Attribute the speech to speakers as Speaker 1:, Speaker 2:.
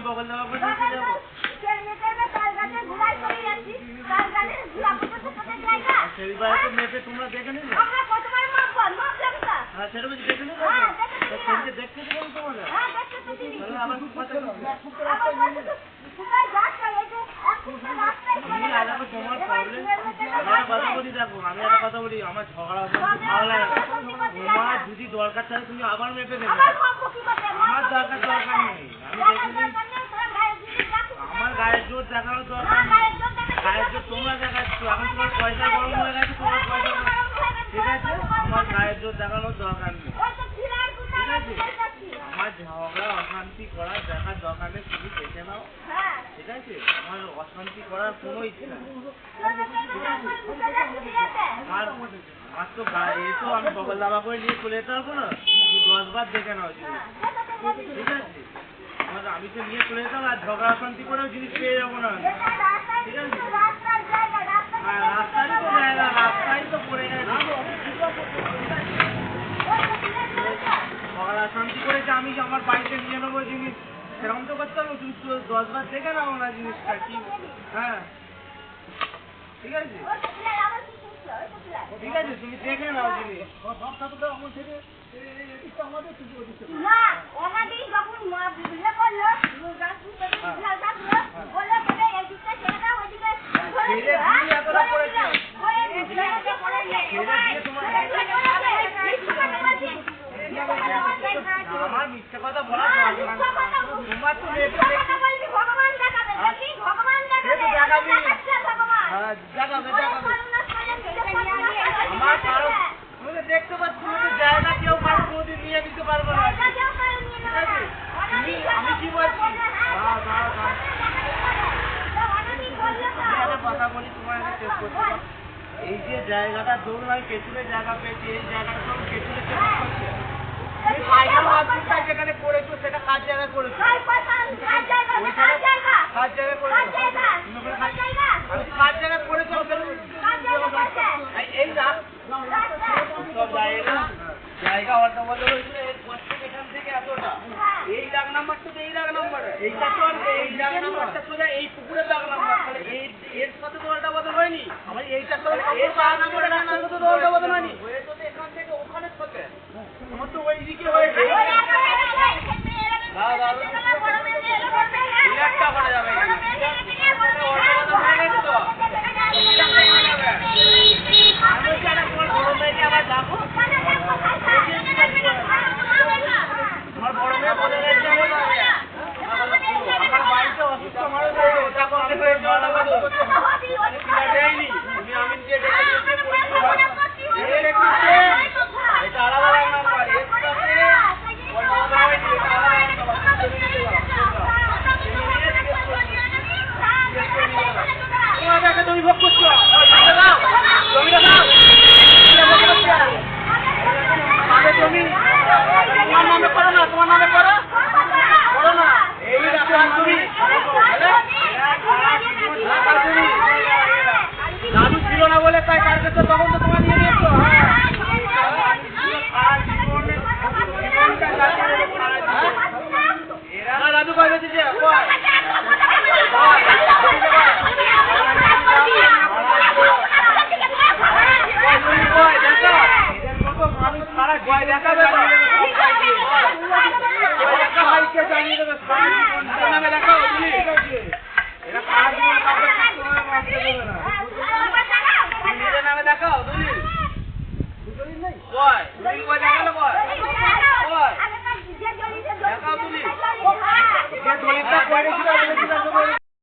Speaker 1: বগল দেওয়া করে নিতে যাবো সেই বাড়িতে মেপে তোমরা দেখে নিলে হ্যাঁ সেটা বলছি দেখে নিলে দেখতে দেবেন তোমরা আবার তোমার প্রবলেম কথা বলি দেখো আমি একটা কথা বলি আমার ঝগড়া ভালো লাগে তোমার যদি দরকার থাকে তুমি আবার মেপে দেবে আমার দরকার নেই আমি আমার গায়ের জোর দেখানোর দরকার নেই গায়ের জোর তোমরা দেখাচ্ছ এখন তোমার পয়সা গরম হয়ে গেছে তোমার পয়সা ঠিক আছে আমার গায়ের জোর দেখানোর দরকার নেই ঠিক আছে আমার ঝগড়া অশান্তি করার দেখার দরকার নেই তুমি দেখে নাও ঠিক আছে আমার অশান্তি করার কোনো ইচ্ছা নেই আর তো গায়ে তো আমি বগল দাবা করে নিয়ে চলে যেতে পারবো না তুমি 10 বার দেখে নাও জিনিস ঠিক আছে আমি তো নিয়ে চলে যেতাম আর ঝগড়া অশান্তি করেও জিনিস পেয়ে যাবো না ঠিক আছে হ্যাঁ রাস্তারই তো জায়গা রাস্তায় তো পড়ে গেছে ঝগড়া অশান্তি করেছে আমি আমার বাড়িতে নিয়ে নেবো জিনিস সেরকম তো করতে হবে তুমি 10 বার দেখে নাও না জিনিসটা কি হ্যাঁ ঠিক আছে ঠিক আছে তুমি দেখে নাও জিনিস আমার মিথ্যা কথা বলা তোমার তো আমার কারো তুমি দেখতে পাচ্ছি তোমাদের জায়গা কেউ কারো কোনোদিন নিয়ে দিতে পারবো না আমি কি বলছি কথা বলি তোমার শেষ করতে এই যে জায়গাটা ধরুন আমি পেছনের জায়গা পেয়েছি এই জায়গাটা ধরুন পেছনের যেখানে করেছো সেটা কাজ জায়গায় করেছো কাজ জায়গায় করেছো কাজ জায়গায় করেছো এই সব জায়গা অর্ধ বদল হয়েছিল এরপর থেকে এখান থেকে এতটা এই দাগ নাম্বারটা তো এই দাগ নাম্বার এইটা তো এই দাগ নাম্বারটা সোজা এই পুকুরের দাগ নাম্বার তাহলে এর সাথে তো অর্ধ বদল হয়নি আমার এইটার সাথে এই দাগ নাম্বারের সাথে তো অর্ধ বদল হয়নি হয়ে তো এখান থেকে ওখানে থাকে আমার তো ওই দিকে হয়েছে একটা করা যাবে আবার যাবো আমার বড় মেয়ে বলে গেছে আমার বাড়িতে অসুস্থ মানুষ হয়েছে ওটা করতে হয়েছে দেয়নি তুমি আমি দিয়ে এটা আলাদা নাম্বার এর সাথে তোমাকে তুমি ভোগ করছো জমিটা দাও জমি তোমার নামে করো না এই রাস্তা তুমি